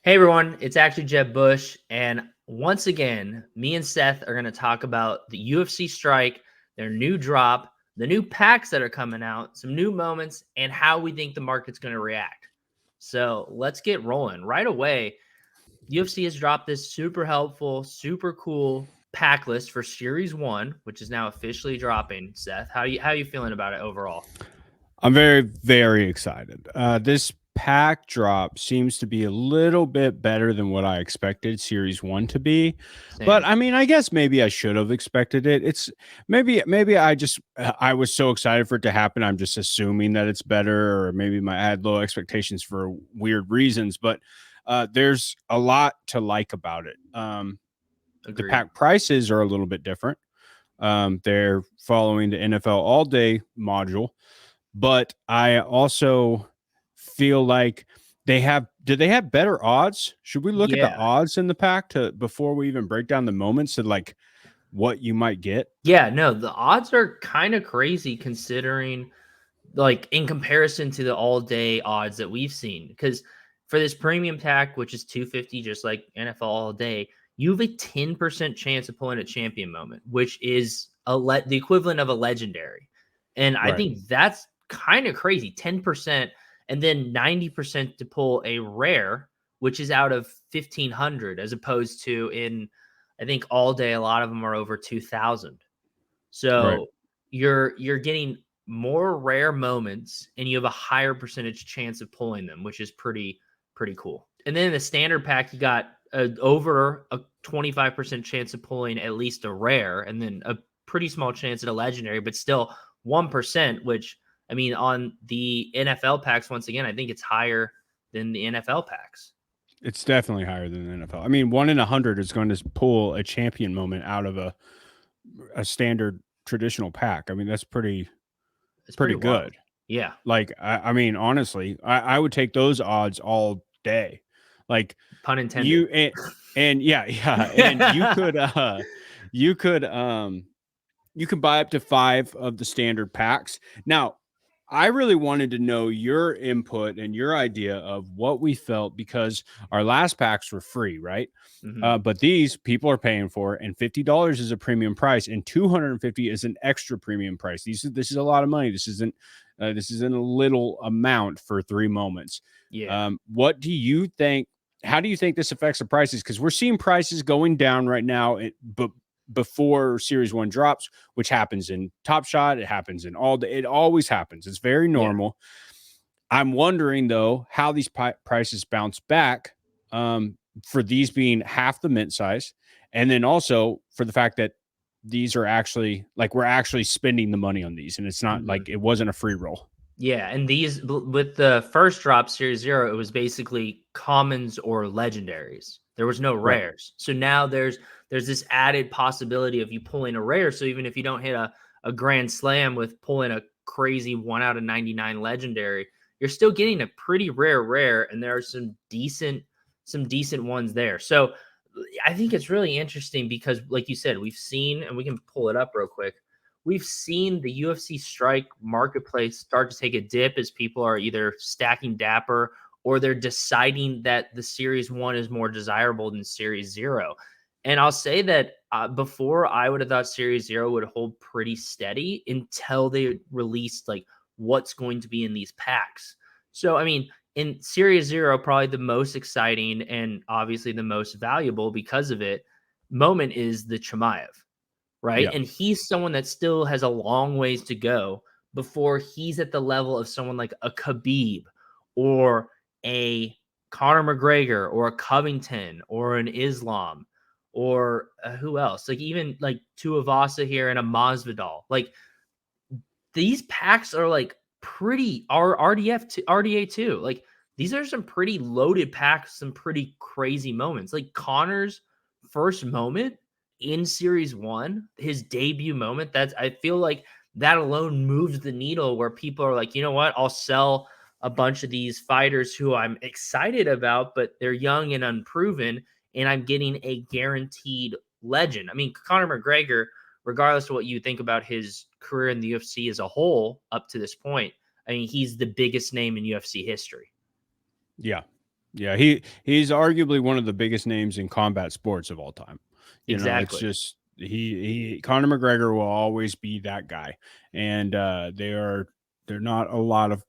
Hey everyone, it's actually Jeb Bush, and once again, me and Seth are going to talk about the UFC Strike, their new drop, the new packs that are coming out, some new moments, and how we think the market's going to react. So let's get rolling right away. UFC has dropped this super helpful, super cool pack list for Series One, which is now officially dropping. Seth, how you feeling about it overall? I'm very, very excited. This pack drop seems to be a little bit better than what I expected Series 1 to be. But Same. I mean, I guess maybe I should have expected it. It's maybe I was so excited for it to happen. I'm just assuming that it's better, or maybe I had low expectations for weird reasons. But there's a lot to like about it. The Agreed. pack prices are a little bit different. They're following the NFL All Day module, but I also feel like do they have better odds? Should we look at the Yeah. odds in the pack to before we even break down the moments of like what you might get? Yeah, no, the odds are kind of crazy considering like in comparison to the all day odds that we've seen. Because for this premium tack, which is 250, just like NFL all day, you have a 10% chance of pulling a champion moment, which is the equivalent of a legendary. And I Right. think that's kind of crazy. 10% and then 90% to pull a rare, which is out of 1500, as opposed to in I think all day, a lot of them are over 2000. Right. So you're getting more rare moments and you have a higher percentage chance of pulling them, which is pretty cool. And then in the standard pack, you got over a 25% chance of pulling at least a rare, and then a pretty small chance at a legendary, but still 1%, which I mean, on the NFL packs, once again, I think it's higher than the NFL packs. It's definitely higher than the NFL. I mean, 1 in 100 is going to pull a champion moment out of a standard traditional pack. I mean, that's It's pretty pretty wild. good. Yeah, Like, I mean, honestly, I would take those odds all day. Like pun intended. you and yeah, yeah, and you could you can buy up to 5 of the standard packs. Now, I really wanted to know your input and your idea of what we felt because our last packs were free, right? Mhm. But these people are paying for, and $50 is a premium price, and 250 is an extra premium price. This is a lot of money. This isn't a little amount for 3 moments. Yeah. What do you think? How do you think this affects the prices? Because we're seeing prices going down right now, but before Series One drops, which happens in Top Shot, it happens in all day. It always happens. It's very Yeah. normal. I'm wondering though how these prices bounce back for these being half the mint size, and then also for the fact that these are actually like we're actually spending the money on these, and it's not Mhm. like it wasn't a free roll. Yeah, and with the first drop Series 0, it was basically commons or legendaries. There was no Right. rares. So now there's this added possibility of you pulling a rare. So even if you don't hit a grand slam with pulling a crazy 1 out of 99 legendary, you're still getting a pretty rare, and there are some decent ones there. So I think it's really interesting because like you said, we've seen, and we can pull it up real quick, we've seen the UFC Strike marketplace start to take a dip as people are either stacking Dapper or they're deciding that the Series 1 is more desirable than Series 0. And I'll say that before I would have thought Series 0 would hold pretty steady until they released like what's going to be in these packs. So, I mean, in Series 0, probably the most exciting and obviously the most valuable because of it moment is the Chimaev, right? Yeah. And he's someone that still has a long ways to go before he's at the level of someone like a Khabib or a Conor McGregor or a Covington or an Islam or who else? Like even like Tuivasa here and a Masvidal. Like these packs are like pretty RDF to RDA too. Like these are some pretty loaded packs, some pretty crazy moments. Like Connor's first moment in Series 1, his debut moment, that's I feel like that alone moves the needle where people are like, "You know what? I'll sell a bunch of these fighters who I'm excited about, but they're young and unproven, and I'm getting a guaranteed legend." I mean, Conor McGregor, regardless of what you think about his career in the UFC as a whole up to this point, I mean, he's the biggest name in UFC history. Yeah. Yeah, he's arguably one of the biggest names in combat sports of all time. You know, it's Exactly. just he Conor McGregor will always be that guy, and they're not a lot of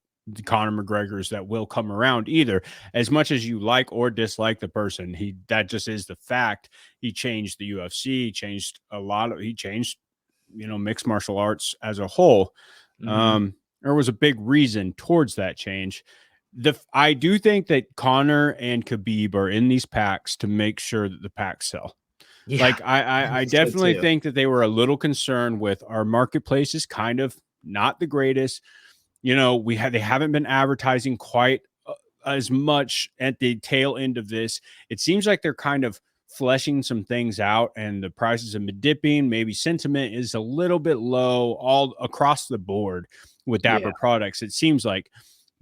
Conor McGregors that will come around either. As much as you like or dislike the person, he that just is the fact. He changed the UFC, he changed mixed martial arts as a whole. Hmm. There was a big reason towards that change. I do think that Connor and Khabib are in these packs to make sure that the packs sell. Yeah, Like I I think so definitely too. think that they were a little concerned with our marketplace is kind of not the greatest. They haven't been advertising quite as much at the tail end of this. It seems like they're kind of fleshing some things out, and the prices have been dipping. Maybe sentiment is a little bit low all across the board with Yeah, Dapper products. It seems like,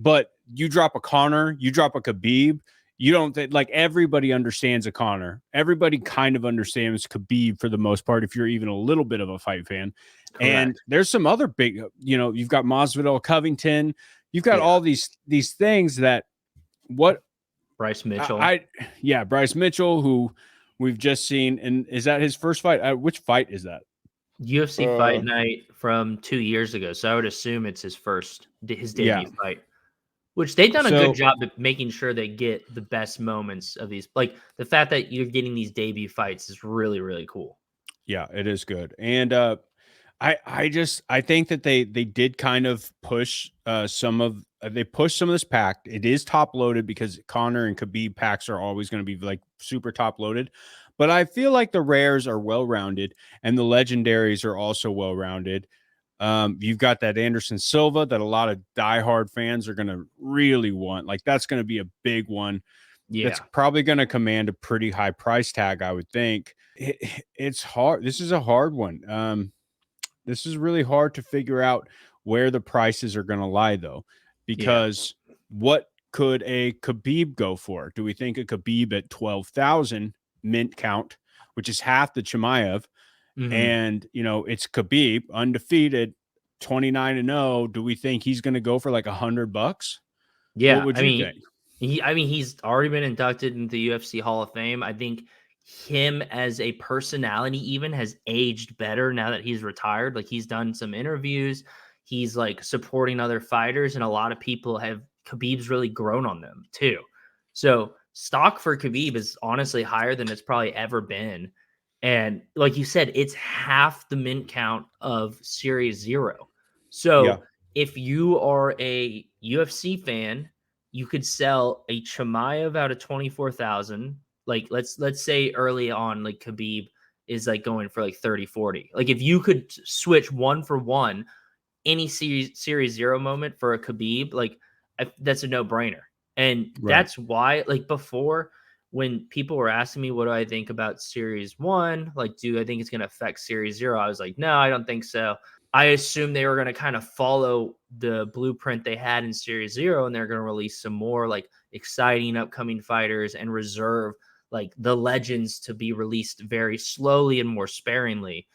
but you drop a Connor, you drop a Khabib. You don't think like everybody understands a Connor. Everybody kind of understands Khabib for the most part, if you're even a little bit of a fight fan. And correct. there's some other big, you've got Masvidal, Covington, you've got Yeah, all these things that what Bryce Mitchell. I yeah, Bryce Mitchell, who we've just seen, and is that his first fight? Which fight is that? UFC Fight Uh, Night from 2 years ago. So I would assume it's his yeah. debut fight. Which they've done a good So job of making sure they get the best moments of these. Like the fact that you're getting these debut fights is really, really cool. yeah, it is good, and I think that they did kind of push they pushed some of this pack. It is top loaded because Connor and Khabib packs are always going to be like super top loaded, but I feel like the rares are well rounded and the legendaries are also well rounded. You've got that Anderson Silva that a lot of diehard fans are going to really want. Like that's going to be a big one. That's Yeah, probably going to command a pretty high price tag, I would think. It's hard. This is a hard one. This is really hard to figure out where the prices are going to lie, though, yeah. because what could a Khabib go for? Do we think a Khabib at 12,000 mint count, which is half the Chimaev, Mhm. and it's Khabib undefeated, 29-0? Do we think he's going to go for like $100? What Yeah, would I you mean, think? he's already been inducted into the UFC Hall of Fame. I think him as a personality even has aged better now that he's retired. Like he's done some interviews, he's like supporting other fighters, and a lot of people have Khabib's really grown on them too. So stock for Khabib is honestly higher than it's probably ever been. And like you said, it's half the mint count of Series Zero. Yeah, So if you are a UFC fan, you could sell a Chimaev out of 24,000. Like let's say early on, like Khabib is like going for like 30, 40. Like if you could switch one for one, any series zero moment for a Khabib, like that's a no brainer. And right. that's why, like before, when people were asking me what do I think about series one, like do I think it's going to affect series zero, I was like, no, I don't think so. I assumed they were going to kind of follow the blueprint they had in series zero, and they're going to release some more like exciting upcoming fighters and reserve like the legends to be released very slowly and more sparingly.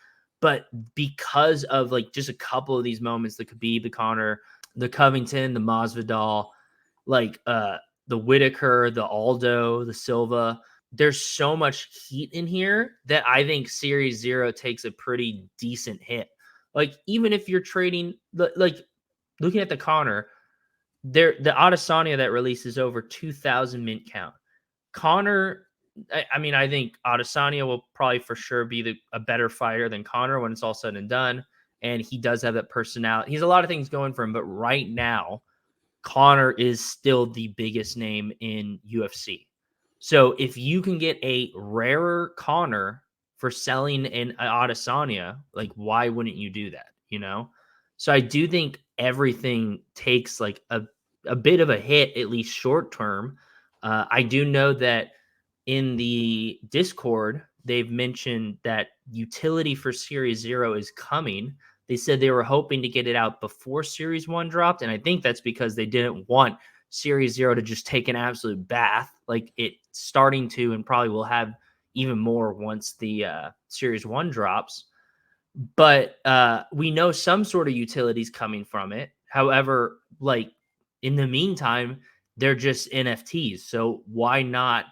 But because of like just a couple of these moments, the Khabib, the Connor, the Covington, the Masvidal, like the Whitaker, the Aldo, the Silva, there's so much heat in here that I think Series Zero takes a pretty decent hit. Like even if you're trading, like looking at the Connor, the Adesanya that releases over 2,000 mint count. Connor, I mean, I think Adesanya will probably for sure be a better fighter than Connor when it's all said and done. And he does have that personality. He has a lot of things going for him, but right now, Connor is still the biggest name in UFC. So if you can get a rarer Connor for selling an Adesanya, like why wouldn't you do that? You know? So I do think everything takes like a bit of a hit, at least short term. I do know that in the Discord, they've mentioned that utility for Series Zero is coming. They said they were hoping to get it out before Series One dropped, and I think that's because they didn't want Series Zero to just take an absolute bath, like it starting to, and probably will have even more once the Series One drops. But we know some sort of utilities coming from it. However, like in the meantime, they're just NFTs. So why not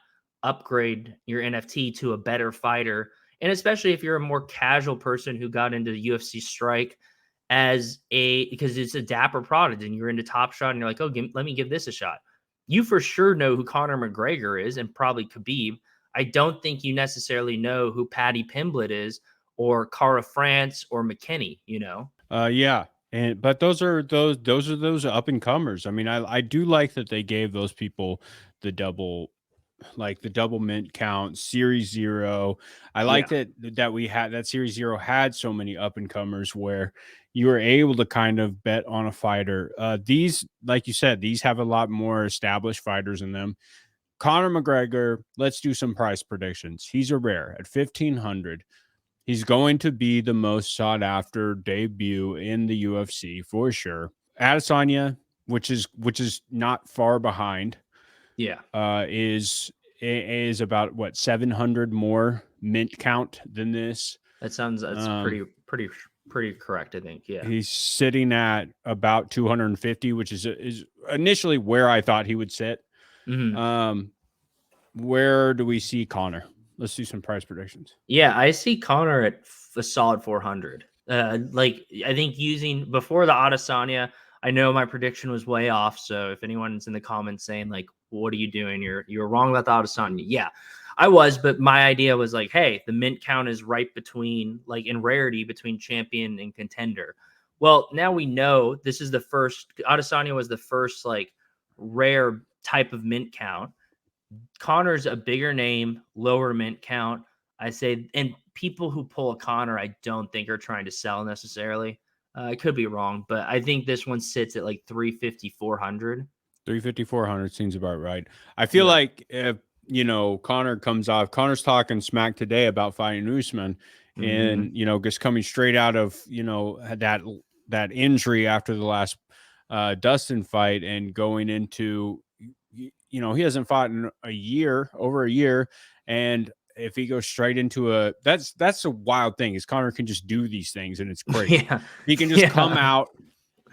upgrade your NFT to a better fighter? And especially if you're a more casual person who got into the UFC Strike because it's a dapper product and you're into Top Shot and you're like, oh, let me give this a shot. You for sure know who Conor McGregor is and probably Khabib. I don't think you necessarily know who Paddy Pimblett is or Cara France or McKinney, you know? Yeah. But those are up and comers. I mean, I do like that they gave those people the double, like the double mint count, Series Zero. I like Yeah. that we had that Series Zero had so many up and comers where you were able to kind of bet on a fighter. These, like you said, these have a lot more established fighters in them. Conor McGregor, let's do some price predictions. He's a rare at 1,500. He's going to be the most sought after debut in the UFC for sure. Adesanya, which is not far behind, Yeah. Is about what 700 more mint count than this. That's Um, pretty correct, I think. Yeah. he's sitting at about 250, which is initially where I thought he would sit. Mhm. Um, where do we see Connor? Let's do some price predictions. Yeah, I see Connor at a solid 400. Like I think using before the Adesanya, I know my prediction was way off. So if anyone's in the comments saying like, "What are you doing? You're wrong about the Adesanya," yeah, I was. But my idea was like, hey, the mint count is right between like in rarity between champion and contender. Well, now we know this is the first. Adesanya was the first like rare type of mint count. Connor's a bigger name, lower mint count. I say, and people who pull a Connor, I don't think are trying to sell necessarily. I could be wrong, but I think this one sits at like 350, 400. 350, 400 seems about right. I feel Yeah. like if Connor comes off, Connor's talking smack today about fighting Usman, Hmm. and just coming straight out of that injury after the last Dustin fight, and going into he hasn't fought in over a year, and if he goes straight into that's a wild thing is Connor can just do these things and it's crazy. Yeah. He can just come Yeah. out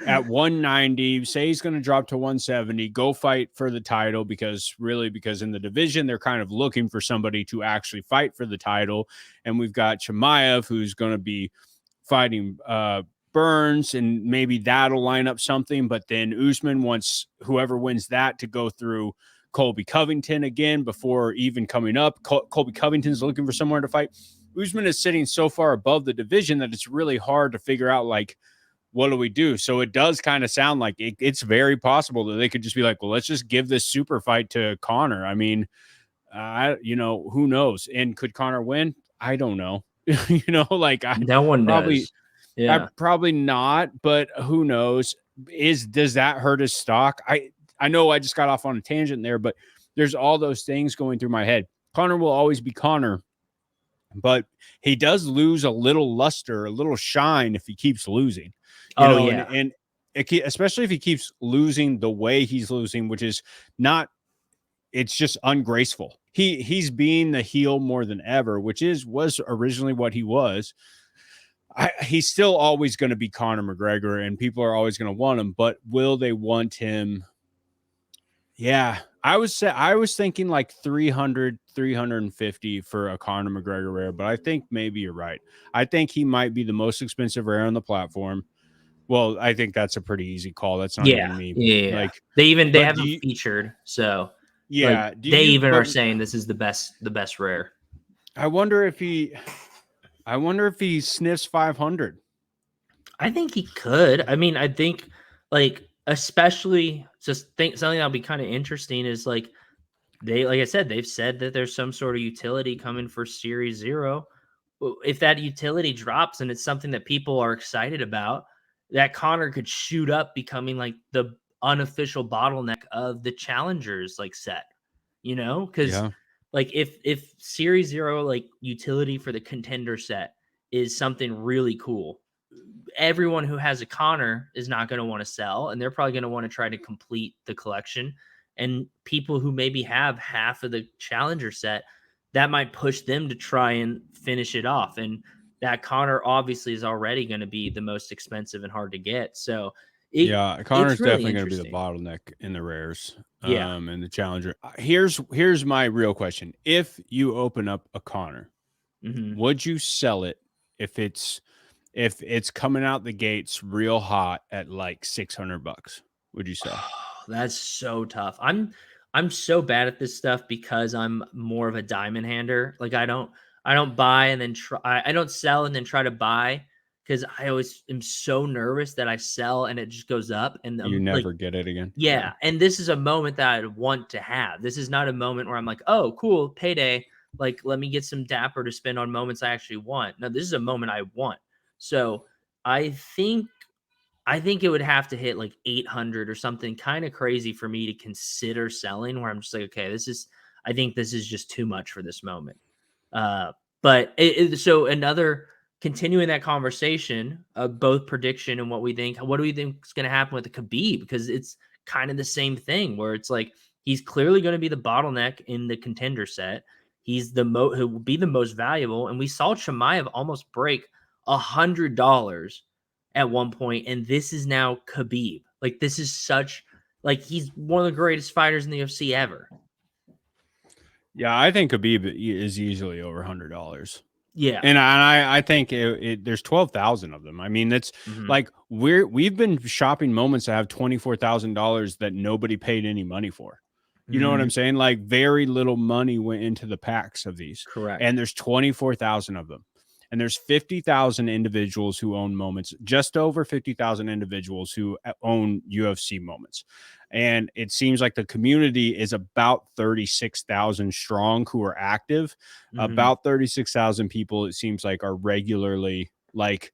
at 190, say he's going to drop to 170, go fight for the title because in the division, they're kind of looking for somebody to actually fight for the title. And we've got Chimaev, who's going to be fighting Burns, and maybe that'll line up something. But then Usman wants whoever wins that to go through Colby Covington again before even coming up. Colby Covington's looking for somewhere to fight. Usman is sitting so far above the division that it's really hard to figure out, like, what do we do? So it does kind of sound like it's very possible that they could just be like, well, let's just give this super fight to Connor. I mean, who knows? And could Connor win? I don't know. Like No one probably, does. Yeah. probably not, but who knows? Does that hurt his stock? I know I just got off on a tangent there, but there's all those things going through my head. Connor will always be Connor, but he does lose a little luster, a little shine if he keeps losing, Oh, and yeah. especially if he keeps losing the way he's losing, which is not, it's just ungraceful. He's being the heel more than ever, which was originally what he was. He's still always going to be Conor McGregor, and people are always going to want him, but will they want him? Yeah, I was thinking like 300, 350 for a Conor McGregor rare, but I think maybe you're right. I think he might be the most expensive rare on the platform. Well, I think that's a pretty easy call. That's not Yeah. even me. Yeah. Like, They but have him featured. So like yeah, they even are saying this is the best rare. I wonder if he sniffs 500. I think he could. I mean, I think like especially just think something that'll be kind of interesting is like like I said, they've said that there's some sort of utility coming for Series Zero. If that utility drops and it's something that people are excited about, that Connor could shoot up becoming like the unofficial bottleneck of the challengers like set, because Yeah. like if Series Zero like utility for the contender set is something really cool, everyone who has a Connor is not going to want to sell, and they're probably going to want to try to complete the collection. And people who maybe have half of the challenger set, that might push them to try and finish it off. And that Connor obviously is already going to be the most expensive and hard to get. So Yeah, It's Connor's really definitely going to be the interesting. bottleneck in the rares, Yeah. and the challenger. Here's my real question: if you open up a Connor, Hmm. would you sell it if it's coming out the gates real hot at like $600? Would you sell? That's so tough. I'm so bad at this stuff because I'm more of a diamond hander. Like I don't buy and then try. I don't sell and then try to buy because I always am so nervous that I sell and it just goes up and You like never get it again. Yeah. yeah. And this is a moment that I want to have. This is not a moment where I'm like, oh, cool, payday. Like let me get some dapper to spend on moments I actually want. No, this is a moment I want. So I think I think it would have to hit like 800 or something kind of crazy for me to consider selling where I'm just like, okay, I think this is just too much for this moment. But so another continuing that conversation of both prediction and what do we think is going to happen with the Khabib? Because it's kind of the same thing where it's like, he's clearly going to be the bottleneck in the contender set. He's who will be the most valuable. And we saw Chimaev almost break $100 at one point, and this is now Khabib. Like this is he's one of the greatest fighters in the UFC ever. Yeah, I think Khabib is easily over $100. Yeah. And I think there's 12,000 of them. I mean, that's Hmm. like we've been shopping moments that have $24,000 that nobody paid any money for. You know what I'm Hmm. saying? Like very little money went into the packs of these, Correct. and there's 24,000 of them, and there's 50,000 individuals who own moments, just over 50,000 individuals who own UFC moments. And it seems like the community is about 36,000 strong who are active. Hmm. About 36,000 people, it seems like, are regularly like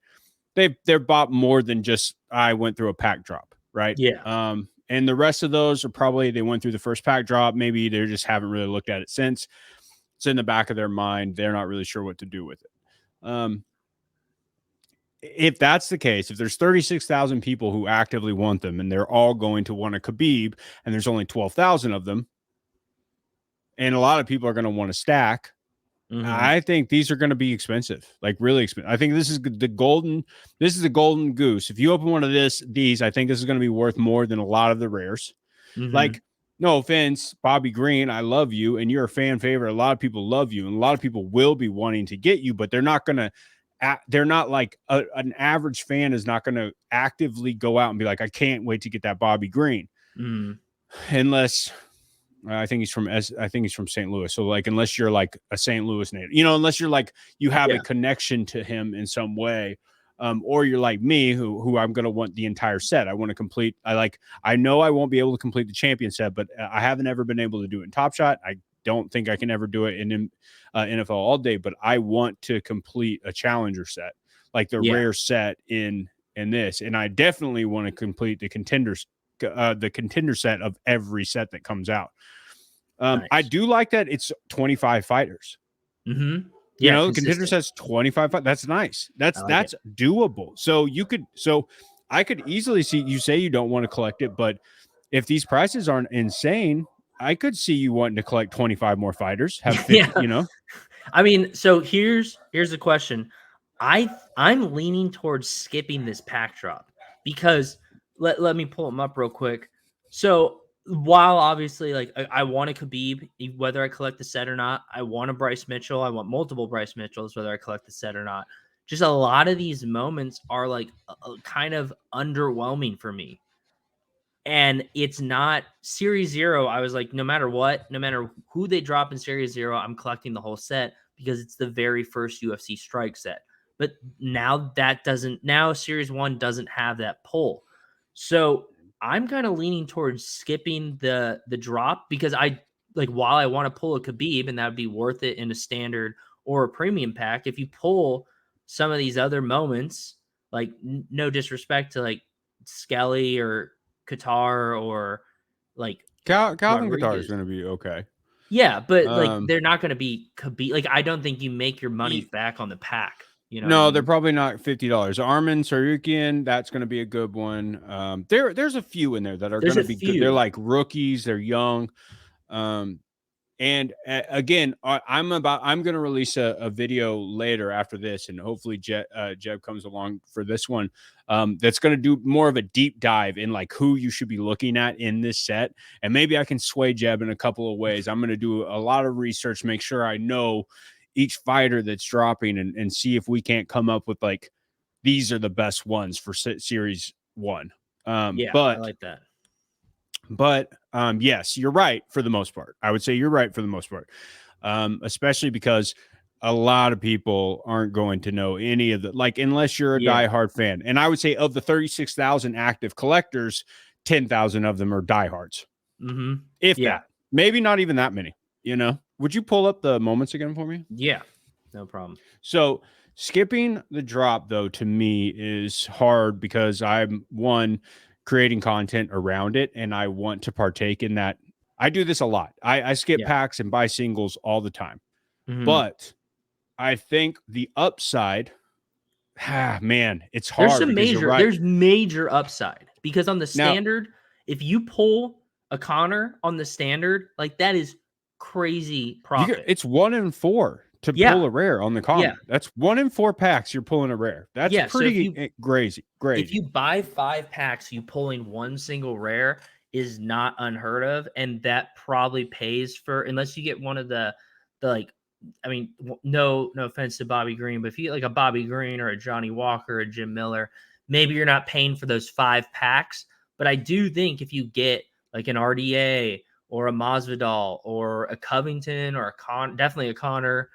they're bought more than just I went through a pack drop, right? Yeah. And the rest of those are probably they went through the first pack drop. Maybe they just haven't really looked at it since. It's in the back of their mind. They're not really sure what to do with it. If that's the case, if there's 36,000 people who actively want them and they're all going to want a Khabib and there's only 12,000 of them, and a lot of people are going to want to stack, Hmm. I think these are going to be expensive, like really expensive. I think this is the golden goose. If you open one of these, I think this is going to be worth more than a lot of the rares. Hmm. Like, no offense, Bobby Green, I love you, and you're a fan favorite. A lot of people love you, and a lot of people will be wanting to get you, but they're not going to. They're not like an average fan is not going to actively go out and be like, I can't wait to get that Bobby Green, Hmm. unless I think he's from St. Louis. So like, unless you're like a St. Louis native, you know, unless you're like you have a Yeah. connection to him in some way, or you're like me, who I'm gonna want the entire set. I want to complete. I know I won't be able to complete the champion set, but I haven't ever been able to do it in Top Shot. I don't think I can ever do it in NFL All Day, but I want to complete a challenger set, like the Yeah. rare set in this, and I definitely want to complete the contender set of every set that comes out. I Nice. do like that it's 25 fighters. Hmm. You Yeah. know, the contender Consistent. set's 25. That's nice. I like it. That's doable. So I could easily see you say you don't want to collect it, but if these prices aren't insane, I could see you wanting to collect 25 more fighters, have 50, Yeah. you know? I mean, so here's the question. I'm leaning towards skipping this pack drop because let me pull them up real quick. So while obviously like I want a Khabib, whether I collect the set or not, I want a Bryce Mitchell, I want multiple Bryce Mitchells, whether I collect the set or not. Just a lot of these moments are like kind of underwhelming for me. And it's not Series Zero. I was like, no matter what, no matter who they drop in Series Zero, I'm collecting the whole set because it's the very first UFC Strike set. But now Series One doesn't have that pull. So I'm kind of leaning towards skipping the drop because while I want to pull a Khabib and that would be worth it in a standard or a premium pack, if you pull some of these other moments, like no disrespect to like Skelly or Qatar or like Calvin Qatar is Rodriguez. going to be okay. Yeah, but like Um, they're not going to be Like I don't think you make your money e- back on the pack. You know what I no, they're mean? probably not $50. Armin Sarukian, that's going to be a good one. There's a few in there that are There's going to a be good. They're few. like rookies. They're young. Um, And again, I'm going to release a video later after this, and hopefully Jeb comes along for this one. That's going to do more of a deep dive in like who you should be looking at in this set. And maybe I can sway Jeb in a couple of ways. I'm going to do a lot of research, make sure I know each fighter that's dropping, and see if we can't come up with like, these are the best ones for series 1. Yeah, I like that. But yes, you're right for the most part. I would say you're right for the most part, especially because a lot of people aren't going to know any of the, like, unless you're a diehard fan. And I would say of the 36,000 active collectors, 10,000 of them are diehards. If that, maybe not even that many, you know. Would you pull up the moments again for me? Yeah, no problem. So skipping the drop, though, to me is hard because I'm creating content around it, and I want to partake in that. I do this a lot. I skip packs and buy singles all the time. But I think the upside, man, it's hard. There's major upside because on the standard, if you pull a Connor on the standard, like that is crazy profit. It's 1 in 4 to pull a rare on the Connor. That's 1 in 4 packs. You're pulling a rare. That's pretty crazy. If you buy 5 packs, you pulling 1 single rare is not unheard of, and that probably pays for, unless you get one of the like, I mean, no offense to Bobby Green, but if you get like a Bobby Green or a Johnny Walker or a Jim Miller, maybe you're not paying for those 5 packs. But I do think if you get like an RDA or a Masvidal or a Covington or definitely a Connor,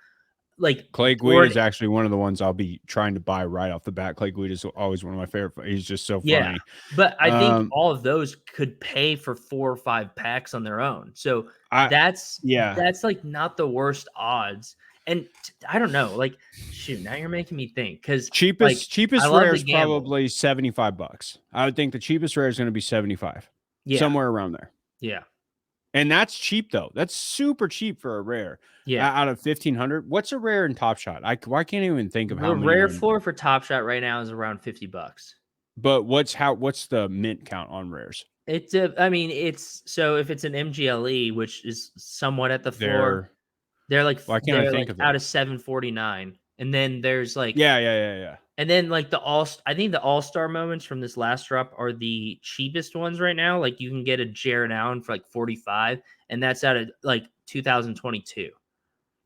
like Clay Guida is actually one of the ones I'll be trying to buy right off the bat. Clay Guida is always one of my favorite. He's just so funny. But I think all of those could pay for 4 or 5 packs on their own. So that's like not the worst odds. And I don't know, like, shoot, now you're making me think, because cheapest rare is probably $75. I would think the cheapest rare is going to be 75, somewhere around there. Yeah. And that's cheap, though. That's super cheap for a rare. Out of 1,500. What's a rare in Top Shot? I can't even think of how many. The rare floor for Top Shot right now is around $50. But what's the mint count on rares? I mean, so if it's an MGLE, which is somewhat at the floor, they're like, out of 749. And then there's like, and then like I think the all-star moments from this last drop are the cheapest ones right now. Like you can get a Jared Allen for like 45, and that's out of like 2022.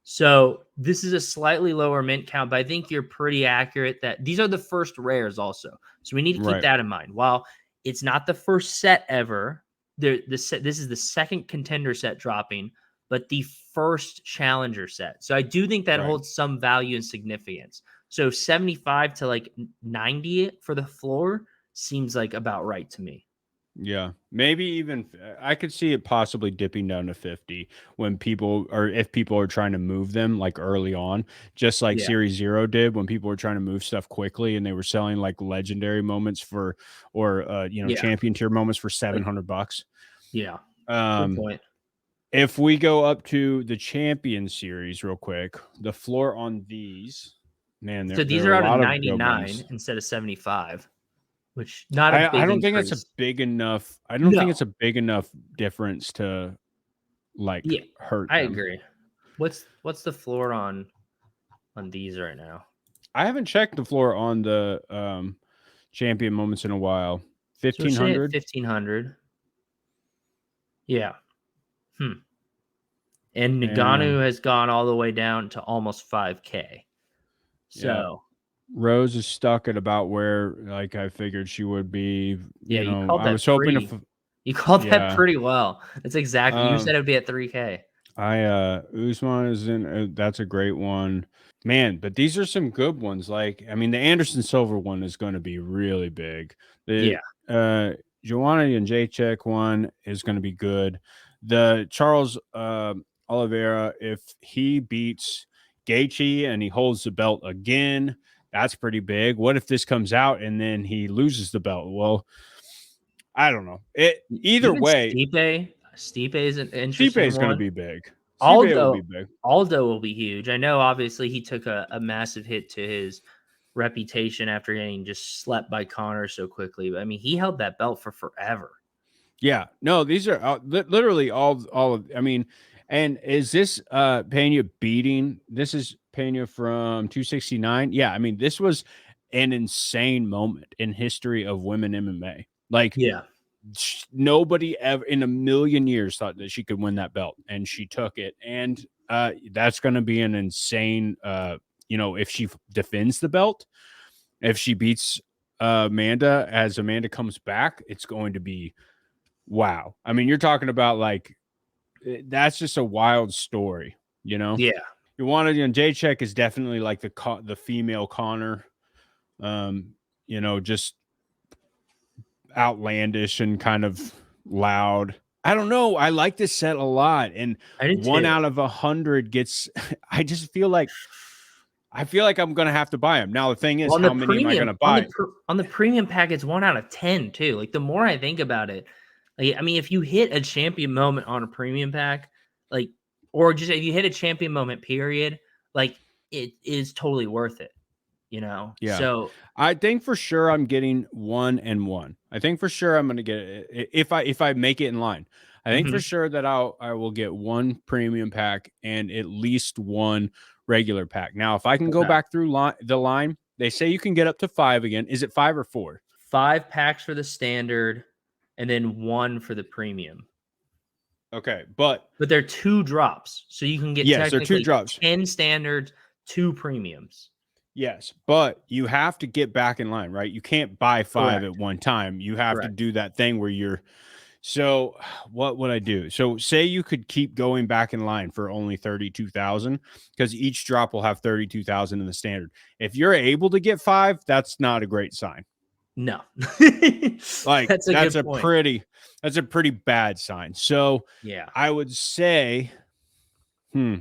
So this is a slightly lower mint count, but I think you're pretty accurate that these are the first rares also. So we need to keep that in mind. While it's not the first set ever, this is the second contender set dropping, but the first challenger set. So I do think that holds some value and significance. So 75 to like 90 for the floor seems like about right to me. Yeah, maybe even I could see it possibly dipping down to 50 when if people are trying to move them like early on, just like Series 0 did when people were trying to move stuff quickly and they were selling like legendary moments champion tier moments for $700. Yeah. Good point. If we go up to the champion series real quick, the floor on these, man, so these are out of 99 instead of 75. Which I don't think it's a big enough. I don't think it's a big enough difference to like hurt. I agree. What's the floor on these right now? I haven't checked the floor on the champion moments in a while. 1,500. 1,500. Yeah. And Ngannou has gone all the way down to almost 5K. So. Rose is stuck at about where like I figured she would be. Yeah, I was hoping you called that pretty well. That's exactly you said it'd be at 3K. Usman is in. That's a great one, man. But these are some good ones. Like I mean, the Anderson Silva one is going to be really big. Joanna and Jacek one is going to be good. The Charles Oliveira, if he beats Gaethje and he holds the belt again, that's pretty big. What if this comes out and then he loses the belt? Well, I don't know. Either way, Stipe is an interesting Stipe is going to be big. Aldo will be huge. I know, obviously, he took a massive hit to his reputation after getting just slept by Conor so quickly. But I mean, he held that belt for forever. Yeah, no, these are literally all of. I mean, And is this Pena beating? This is Pena from 269. Yeah, I mean, this was an insane moment in history of women MMA. Like Yeah. nobody ever in a million years thought that she could win that belt, and she took it. And that's going to be an insane. If she defends the belt, if she beats Amanda as Amanda comes back, it's going to be wow. I mean, you're talking about like that's just a wild story, you know. Yeah. You wanted, Jacek is definitely like the female Connor, just outlandish and kind of loud. I don't know. I like this set a lot, and I did 1 out of 100 gets. I just feel like I'm gonna have to buy them. Now the thing is, on how the many am I premium gonna buy? on the premium pack, it's 1 out of 10 too. Like the more I think about it, like I mean, if you hit a champion moment on a premium pack, like or just if you hit a champion moment, period, like it is totally worth it, you know. Yeah. So I think for sure I'm getting 1 and 1. I think for sure I'm gonna get it if I make it in line. I think for mhm, sure that I will get 1 premium pack and at least 1 regular pack. Now, if I can go okay. back through the line, they say you can get up to 5 again. Is it 5 or 4? 5 packs for the standard, and then 1 for the premium. Okay, but But they're 2 drops, so you can get yes, they're two technically drops. 10 standards, 2 premiums. Yes, but you have to get back in line, right? You can't buy 5 Correct. at one time. You have to Correct. do that thing where you're. So, what would I do? So, say you could keep going back in line for only 32,000 because each drop will have 32,000 in the standard. If you're able to get 5, that's not a great sign. No. Like That's a good point. that's a pretty bad sign. So, Yeah. I would say, hmm,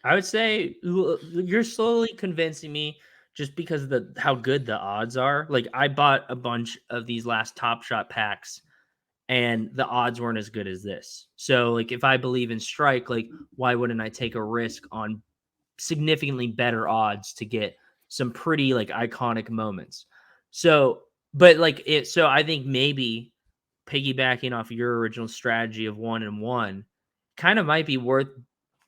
I would say you're slowly convincing me just because of the how good the odds are. Like I bought a bunch of these last Top Shot packs and the odds weren't as good as this. So like if I believe in Strike, like why wouldn't I take a risk on significantly better odds to get some pretty like iconic moments? So, but like it so I think maybe piggybacking off your original strategy of 1 and 1 kind of might be worth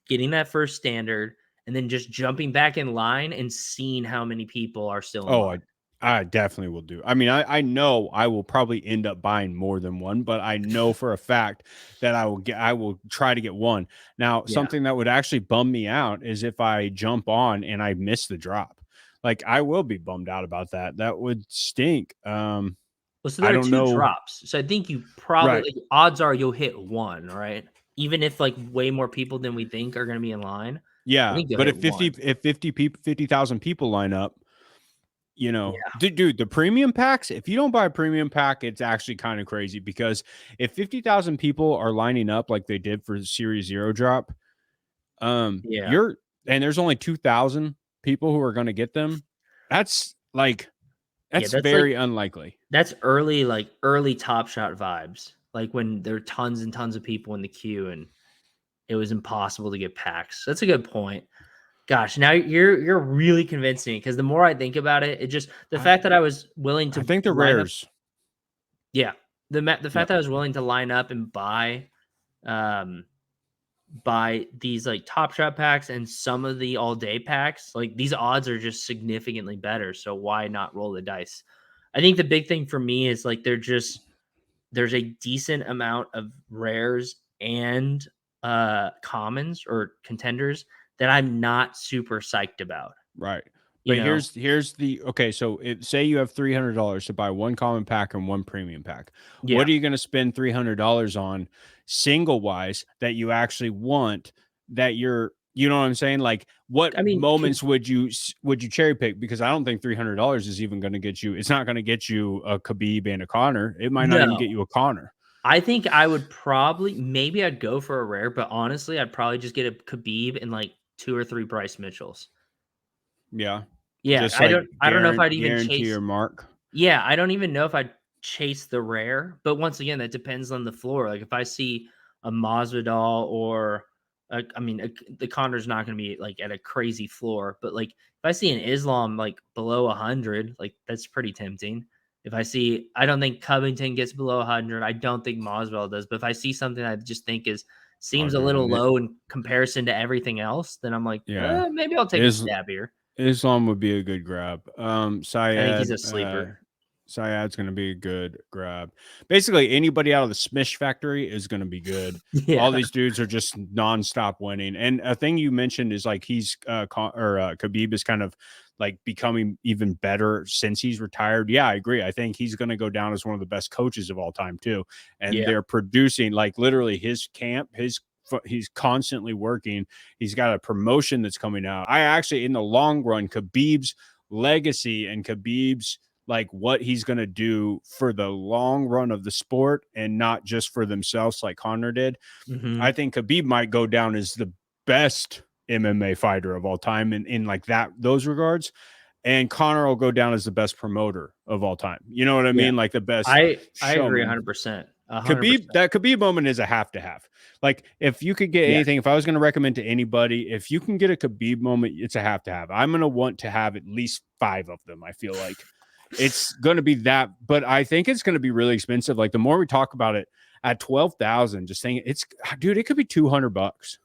getting that first standard and then just jumping back in line and seeing how many people are still in oh, line. I definitely will do. I mean, I know I will probably end up buying more than one, but I know for a fact that I will try to get one. Now, Yeah. something that would actually bum me out is if I jump on and I miss the drop. Like I will be bummed out about that. That would stink. Well, so I there are don't 2 know. drops. So I think you probably Right. like, odds are you'll hit 1, right? Even if like way more people than we think are gonna be in line, I Yeah, think you'll but hit 1. if 50 people 50,000 people line up, Yeah. dude, the premium packs, if you don't buy a premium pack, it's actually kind of crazy because if 50,000 people are lining up like they did for the Series 0 drop, Yeah. you're and there's only 2,000 people who are going to get them. That's like Yeah, that's very unlikely. that's early like early Top Shot vibes. Like when there are tons and tons of people in the queue and it was impossible to get packs. That's a good point. Gosh, now you're really convincing me because the more I think about it, it just the I fact that I was willing I to think the line up. rares. Yeah, the fact Yep. that I was willing to line up and um, buy these like Top Shot packs and some of the all day packs, like these odds are just significantly better. So why not roll the dice? I think the big thing for me is like there's a decent amount of rares and commons or contenders that I'm not super psyched about. Right. You But know? here's the okay. So say you have $300 to buy one common pack and one premium pack. Yeah. What are you going to spend $300 on single wise that you actually want? That you know what I'm saying? Like, what I mean, moments would you cherry pick? Because I don't think $300 is even going to get you. It's not going to get you a Khabib and a Connor. It might not even no. get you a Connor. I think I would probably maybe I'd go for a rare, but honestly, I'd probably just get a Khabib and like 2 or 3 Bryce Mitchells. Yeah, Yeah, just like I don't know if I'd even guarantee chase. your mark. Yeah, I don't even know if I'd chase the rare, but once again, that depends on the floor. Like if I see a Masvidal or I mean, the Connor's not going to be like at a crazy floor, but like if I see an Islam like below 100, like that's pretty tempting. If I see, I don't think Covington gets below 100. I don't think Masvidal does, but if I see something I just think is seems a little Arguing it. low in comparison to everything else, then I'm like, Yeah. maybe I'll take a stab here. Islam would be a good grab. I think he's a sleeper. Syed's going to be a good grab. Basically, anybody out of the Smish factory is going to be good. Yeah. All these dudes are just nonstop winning. And a thing you mentioned is like Khabib is kind of like becoming even better since he's retired. Yeah, I agree. I think he's going to go down as one of the best coaches of all time too. And they're producing like literally his camp, he's constantly working. He's got a promotion that's coming out. I actually, in the long run, Khabib's legacy and Khabib's like what he's going to do for the long run of the sport and not just for themselves like Conor did. I think Khabib might go down as the best MMA fighter of all time in like those regards. And Conor will go down as the best promoter of all time. You know what I mean? Like the best. I agree showman. 100%. That Khabib moment is a have to have. Like if you could get anything, if I was going to recommend to anybody, if you can get a Khabib moment, it's a have to have. I'm going to want to have at least 5 of them. I feel like it's going to be that, but I think it's going to be really expensive. Like the more we talk about it at 12,000, just saying it could be $200.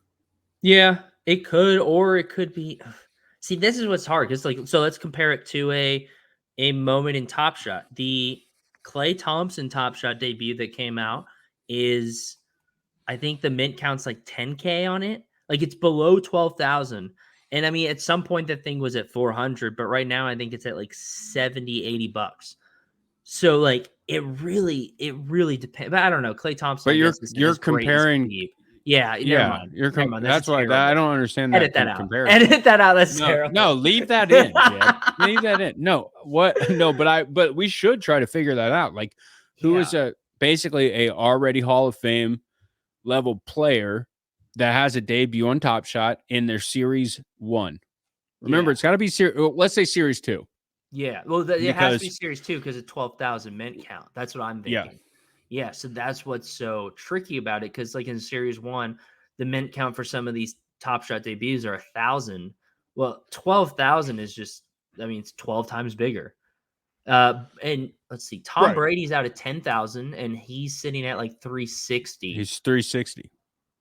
Yeah, it could, or it could be. See, this is what's hard. Cause so let's compare it to a moment in Top Shot. The Klay Thompson Top Shot debut that came out is, I think the mint counts like 10K on it. Like it's below 12,000. And I mean, at some point that thing was at 400, but right now I think it's at like 70, $80. So like it really depends. But I don't know. Klay Thompson, But you're comparing. Yeah, never mind. That's why I don't understand Edit that out. comparison. Edit that out. That's terrible. No, leave that in. Leave that in. No, what? No, but we should try to figure that out. Like, who is basically a already Hall of Fame level player that has a debut on Top Shot in their Series 1. Remember, it's got to be let's say Series 2. Yeah, well, it has to be Series 2 because of 12,000 mint count. That's what I'm thinking. Yeah, so that's what's so tricky about it because, like in Series 1, the mint count for some of these Top Shot debuts are 1,000. Well, 12,000 is just, I mean, it's 12 times bigger. And let's see, Tom Brady's out of 10,000 and he's sitting at like 360. He's 360.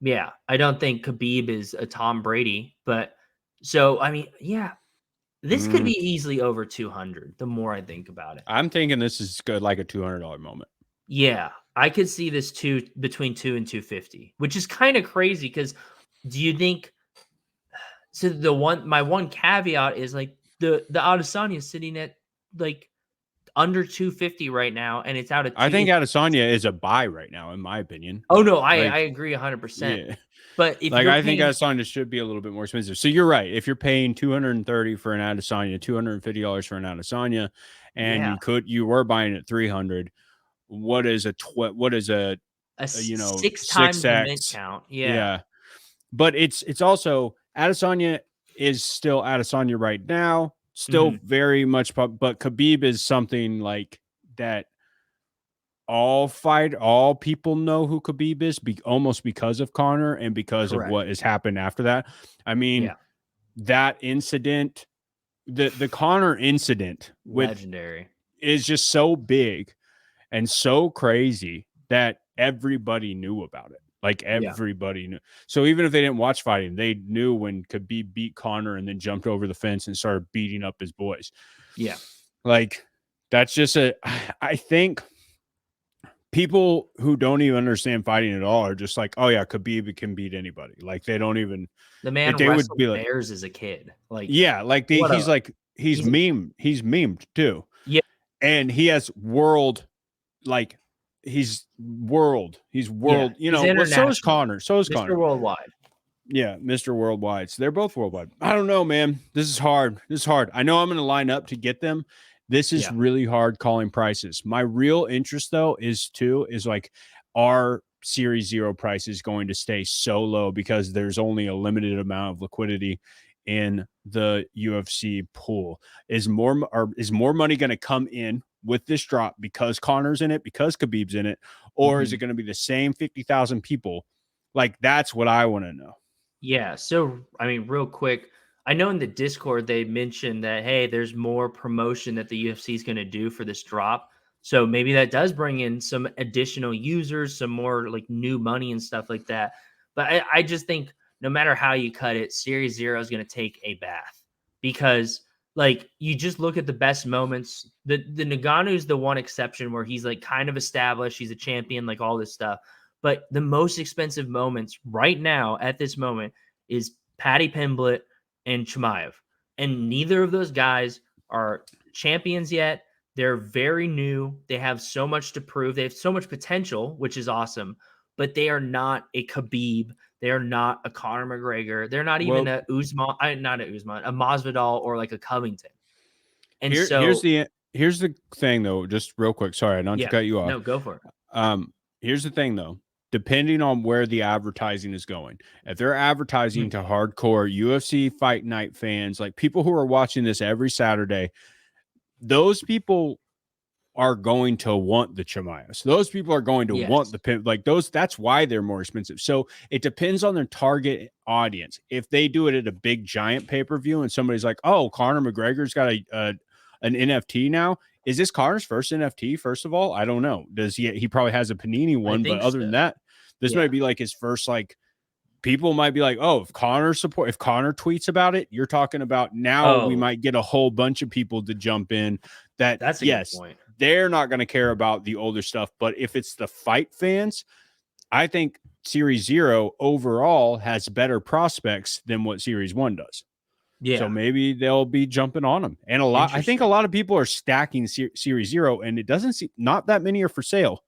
Yeah, I don't think Khabib is a Tom Brady, but so I mean, yeah, this could be easily over 200. The more I think about it, I'm thinking this is good, like a $200 moment. Yeah, I could see this between 2 and 250, which is kind of crazy. Because do you think? So my one caveat is like the Adesanya is sitting at like under 250 right now, and it's out of. I think Adesanya is a buy right now, in my opinion. Oh no, I agree 100%. Yeah. But if I think Adesanya should be a little bit more expensive. So you're right. If you're paying $230 for an Adesanya, $250 for an Adesanya, and you were buying at 300, what is a 6 times the mint count? Yeah. But it's also Adesanya is still Adesanya right now, still very much, but Khabib is something like that. All people know who Khabib is almost because of Conor and because of what has happened after that. I mean, that incident, the Conor incident legendary is just so big and so crazy that everybody knew about it. Like everybody knew. So even if they didn't watch fighting, they knew when Khabib beat Conor and then jumped over the fence and started beating up his boys. Yeah. Like that's just I think people who don't even understand fighting at all are just like, oh yeah, Khabib can beat anybody. Like they don't even. The man wrestled bears as a kid. Like he's memed too. Yeah, and he has world. He's world. You know, so is Conor. Mr. Worldwide. Yeah, Mr. Worldwide. So they're both worldwide. I don't know, man. This is hard. I know I'm going to line up to get them. This is really hard calling prices. My real interest, though, is like, our Series 0 price is going to stay so low because there's only a limited amount of liquidity in the UFC pool. Is more money going to come in with this drop because Conor's in it, because Khabib's in it, or is it going to be the same 50,000 people? Like, that's what I want to know. Yeah. So, I mean, real quick, I know in the Discord, they mentioned that, hey, there's more promotion that the UFC is going to do for this drop. So maybe that does bring in some additional users, some more like new money and stuff like that. But I just think no matter how you cut it, Series 0 is going to take a bath because like you just look at the best moments. The Ngannou's the one exception where he's like kind of established, he's a champion, like all this stuff. But the most expensive moments right now at this moment is Paddy Pimblett and Chimaev. And neither of those guys are champions yet. They're very new. They have so much to prove. They have so much potential, which is awesome, but they are not a Khabib. They are not a Conor McGregor. They're not even a Usman, not a Usman, a Masvidal or like a Covington. And here's the thing though, just real quick. Sorry, not to cut you off. No, go for it. Here's the thing though. Depending on where the advertising is going, if they're advertising to hardcore UFC Fight Night fans, like people who are watching this every Saturday, those people are going to want the Chimaevs. Those people are going to want the pimp, like those. That's why they're more expensive. So it depends on their target audience. If they do it at a big giant pay-per-view and somebody's like, oh, Conor McGregor's got an NFT now. Is this Conor's first NFT? First of all, I don't know. Does he probably has a Panini one, but other than that, this might be like his first, like people might be like, oh, if Conor tweets about it, you're talking about now we might get a whole bunch of people to jump in that's a good point. They're not going to care about the older stuff. But if it's the fight fans, I think Series 0 overall has better prospects than what Series 1 does. Yeah. So maybe they'll be jumping on them. And I think a lot of people are stacking Series 0, and it doesn't seem not that many are for sale.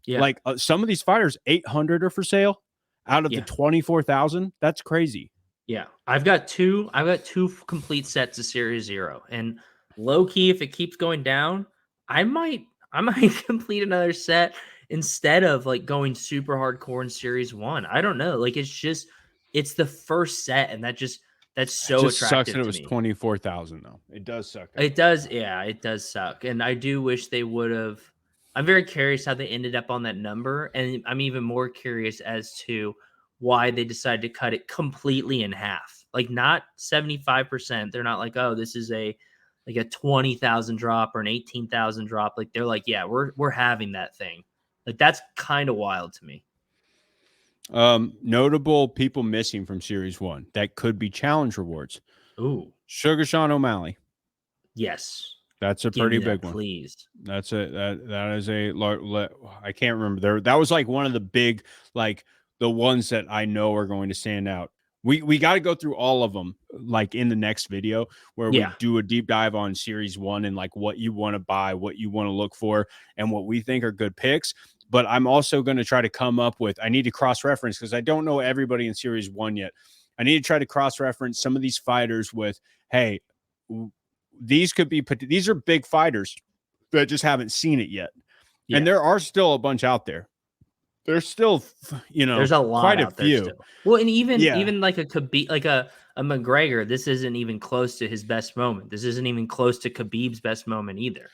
Yeah. Like some of these fighters, 800 are for sale out of the 24,000. That's crazy. Yeah. I've got two complete sets of Series 0, and low key, if it keeps going down, I might complete another set instead of like going super hardcore in Series 1. I don't know. Like it's the first set, and that's so attractive. Sucks that it was 24,000 though. It does suck. It does, yeah, it does suck. And I do wish they would have. I'm very curious how they ended up on that number, and I'm even more curious as to why they decided to cut it completely in half. Like not 75%. They're not like, oh, this is a 20,000 drop or an 18,000 drop. Like they're like, yeah, we're having that thing. Like that's kind of wild to me. Notable people missing from Series 1 that could be challenge rewards. Ooh, Sugar Sean O'Malley. Yes, that's a pretty big one. Please, that is a. I can't remember. That was like one of the big, like the ones that I know are going to stand out. We got to go through all of them, like in the next video where we do a deep dive on Series 1 and like what you want to buy, what you want to look for, and what we think are good picks. But I'm also going to try to come up with, I need to cross-reference because I don't know everybody in Series 1 yet. I need to try to cross-reference some of these fighters with, hey, these are big fighters that just haven't seen it yet. Yeah. And there are still a bunch out there. There's still, there's a lot, quite a few. Still. Well, and even like a Khabib, like a McGregor, this isn't even close to his best moment. This isn't even close to Khabib's best moment either,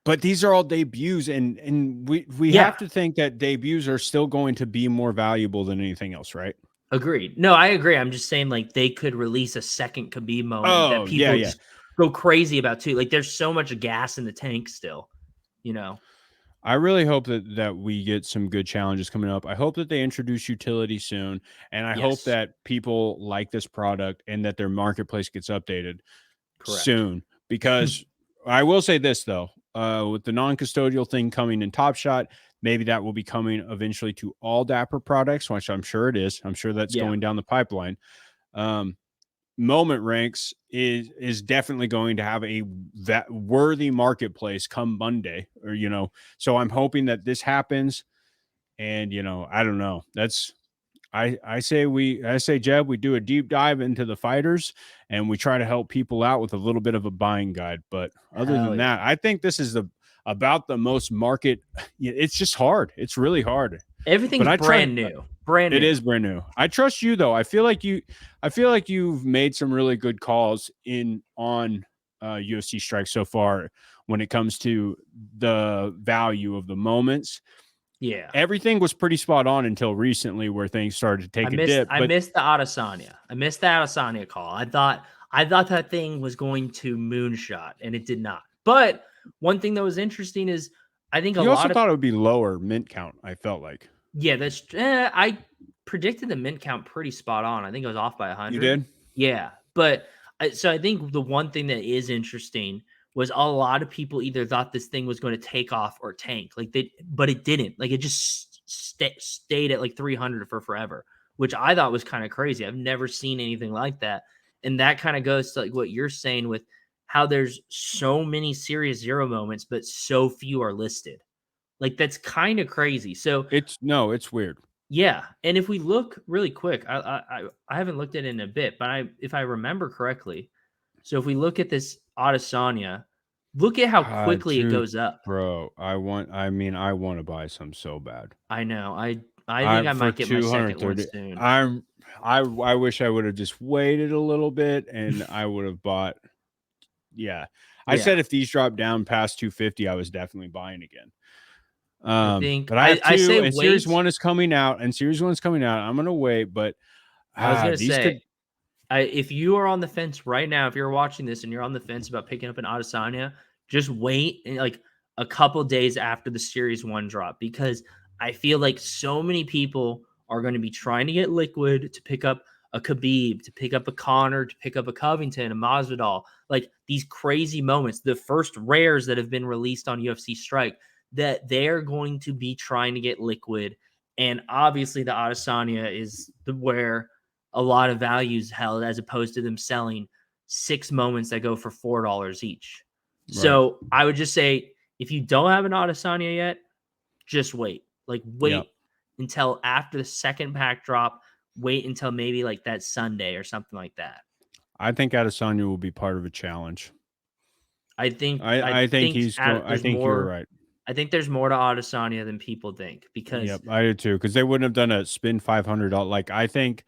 But these are all debuts, and we have to think that debuts are still going to be more valuable than anything else, right? Agreed. No, I agree. I'm just saying, like, they could release a second Khabib moment that people just go crazy about too. Like, there's so much gas in the tank still, I really hope that we get some good challenges coming up. I hope that they introduce utility soon, and I hope that people like this product and that their marketplace gets updated soon. Because I will say this though, with the non-custodial thing coming in Top Shot, maybe that will be coming eventually to all Dapper products, which I'm sure it is. I'm sure that's going down the pipeline. Moment Ranks is definitely going to have a worthy marketplace come Monday, or so I'm hoping that this happens. And I don't know. I say Jeb, we do a deep dive into the fighters and we try to help people out with a little bit of a buying guide. But other than that, I think this is about the most market. It's just hard. It's really hard. Everything's brand new. It is brand new. I trust you though. I feel like you've made some really good calls on UFC Strike so far when it comes to the value of the moments. Yeah. Everything was pretty spot on until recently where things started to take a dip. I missed the Adesanya. I missed the Adesanya call. I thought that thing was going to moonshot, and it did not. But one thing that was interesting is I think you also thought it would be lower mint count, I felt like. Yeah, I predicted the mint count pretty spot on. I think I was off by 100. You did? Yeah, but so I think the one thing that is interesting was a lot of people either thought this thing was going to take off or tank, but it didn't. Like it just stayed at like 300 for forever, which I thought was kind of crazy. I've never seen anything like that, and that kind of goes to like what you're saying with how there's so many Series Zero moments, but so few are listed. Like that's kind of crazy. So It's weird. yeah, and if we look really quick, I haven't looked at it in a bit, but if I remember correctly, so if we look at this Adesanya, look at how quickly it Dude, goes up. bro, I want to buy some so bad. I know. I think I For might get my second one 230. soon. I wish I would have just waited a little bit and I would have bought. Yeah. I Yeah, said if these drop down past 250, I was definitely buying again. I think But I have I say two, and Series wait. 1 is coming out, I'm gonna wait, but I was gonna these say could. if you are on the fence right now, if you're watching this and you're on the fence about picking up an Adesanya, just wait and like a couple days after the Series 1 drop, because I feel like so many people are going to be trying to get liquid to pick up a Khabib, to pick up a Connor, to pick up a Covington, a Masvidal, like these crazy moments, the first rares that have been released on UFC Strike, that they're going to be trying to get liquid. And obviously the Adesanya is where a lot of values held, as opposed to them selling 6 moments that go for $4 each. Right. So I would just say if you don't have an Adesanya yet, just wait. Like wait Yep. until after the second pack drop. Wait until maybe like that Sunday or something like that. I think Adesanya will be part of a challenge. I think I think he's going. I there's think you're more. right. I think there's more to Adesanya than people think, because Yep, I do too. Because they wouldn't have done a spin $500. Like I think,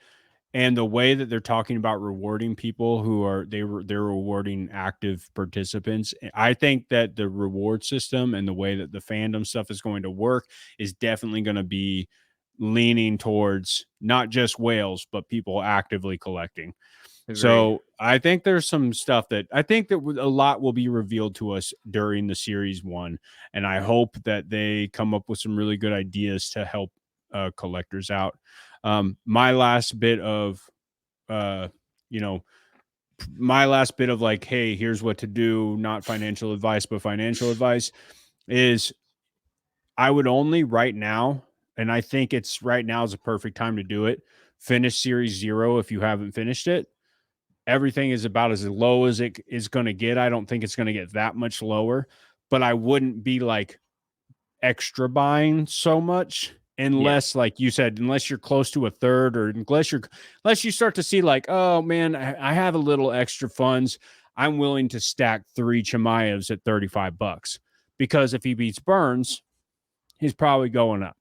and the way that they're talking about rewarding people who are they're rewarding active participants. I think that the reward system and the way that the fandom stuff is going to work is definitely going to be leaning towards not just whales, but people actively collecting. agreed. So I think there's some stuff that I think that a lot will be revealed to us during the Series 1, and I hope that they come up with some really good ideas to help collectors out. My last bit of, uh, you know, my last bit of like, hey, here's what to do, not financial advice, but financial advice is I would only right now, and I think it's right now is a perfect time to do it. Finish Series 0 if you haven't finished it. Everything is about as low as it is going to get. I don't think it's going to get that much lower, but I wouldn't be like extra buying so much Yeah. unless, like you said, unless you're close to a third, or unless you start to see like, oh man, I have a little extra funds. I'm willing to stack 3 Chimaevs at $35 because if he beats Burns, he's probably going up.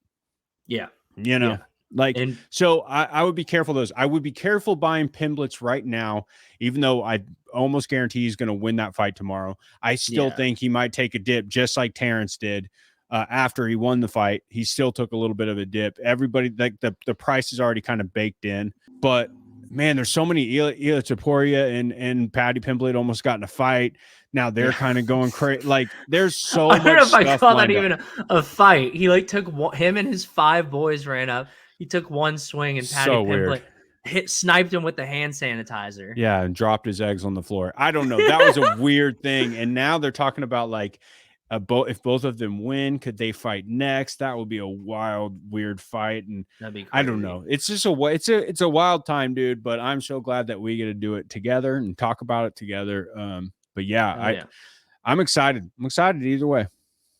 Yeah. You know, Yeah. like, And so I would be careful those. I would be careful buying Pimblets right now, even though I almost guarantee he's going to win that fight tomorrow. I still yeah. think he might take a dip just like Terrence did after he won the fight. He still took a little bit of a dip. Everybody, like the price is already kind of baked in, but man, there's so many. Ila Taporia and Patty Pimblett almost got in a fight. Now they're kind of going crazy. Like there's so I don't know much if I stuff call that lined up. even a fight. He like took him and his 5 boys ran up. He took one swing and Patty So weird. Pimblett sniped him with the hand sanitizer. Yeah, and dropped his eggs on the floor. I don't know. That was a weird thing. And now they're talking about like if both of them win, could they fight next? That would be a wild, weird fight. And That'd be crazy. I don't know. It's just it's a wild time, dude. But I'm so glad that we get to do it together and talk about it together. But yeah, I'm excited. I'm excited either way.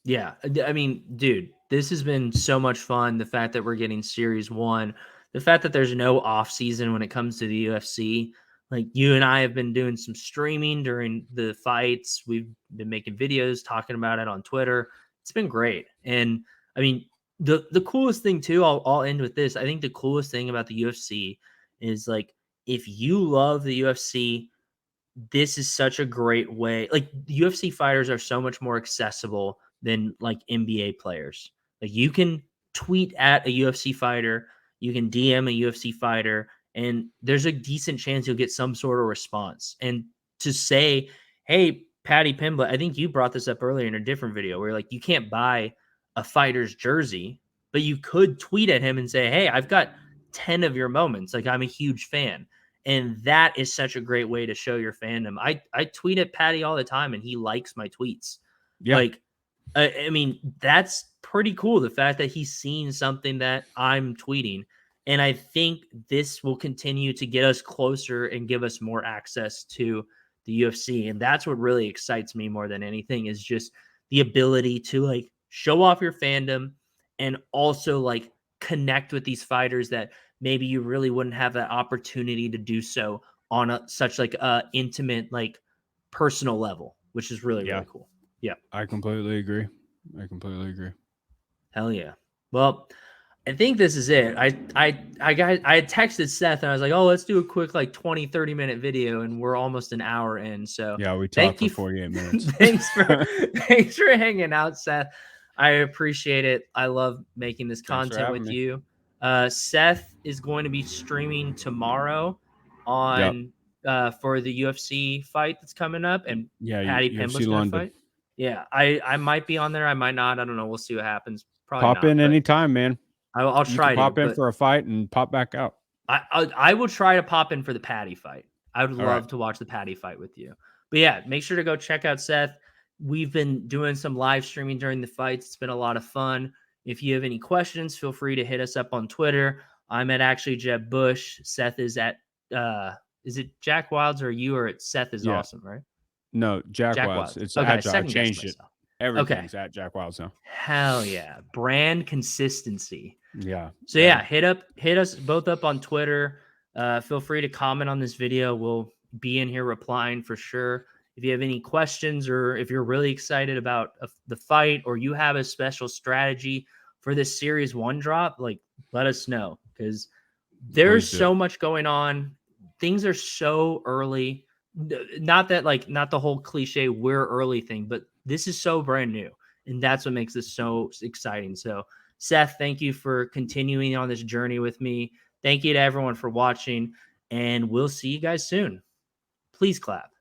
Yeah. I mean, dude, this has been so much fun. The fact that we're getting Series 1, the fact that there's no off season when it comes to the UFC. Like you and I have been doing some streaming during the fights. We've been making videos talking about it on Twitter. It's been great. And I mean, the coolest thing too, I'll end with this. I think the coolest thing about the UFC is like if you love the UFC, this is such a great way. Like UFC fighters are so much more accessible than like NBA players. Like you can tweet at a UFC fighter, you can DM a UFC fighter, and there's a decent chance you'll get some sort of response. And to say, hey, Patty Pimblett, I think you brought this up earlier in a different video where like you can't buy a fighter's jersey, but you could tweet at him and say, hey, I've got 10 of your moments. Like, I'm a huge fan. And that is such a great way to show your fandom. I tweet at Patty all the time and he likes my tweets. Yeah. Like, I mean, that's pretty cool. The fact that he's seen something that I'm tweeting. And I think this will continue to get us closer and give us more access to the UFC. And that's what really excites me more than anything, is just the ability to like show off your fandom and also like connect with these fighters that maybe you really wouldn't have that opportunity to do so on such like a intimate, like personal level, which is really, really cool. Yeah. I completely agree. Hell yeah. Well, I think this is it. I had texted Seth and I was like, oh, let's do a quick like 20-30 minute video, and we're almost an hour in. So yeah, we talked for 48 minutes. thanks for hanging out, Seth. I appreciate it. I love making this content with you. Seth is going to be streaming tomorrow on for the UFC fight that's coming up, and Patty Pimble's going to fight. Yeah, I might be on there. I might not. I don't know. We'll see what happens. Probably pop in anytime, man. I'll try to pop in for a fight and pop back out. I will try to pop in for the Patty fight. I would love to watch the Patty fight with you. But yeah, make sure to go check out Seth. We've been doing some live streaming during the fights. It's been a lot of fun. If you have any questions, feel free to hit us up on Twitter. I'm at ActuallyJebBush. Seth is at is it Jack Wilds, or you are at Seth is awesome, right? No, Jack Wilds. It's okay. I changed it. Everything's at Jack Wilds now. Hell yeah. Brand consistency. Yeah. So yeah, hit us both up on Twitter. Feel free to comment on this video. We'll be in here replying for sure. If you have any questions, or if you're really excited about the fight, or you have a special strategy for this series 1 drop, like, let us know, because there's so much going on. Things are so early. Not the whole cliche we're early thing, but this is so brand new, and that's what makes this so exciting. So Seth, thank you for continuing on this journey with me. Thank you to everyone for watching, and we'll see you guys soon. Please clap.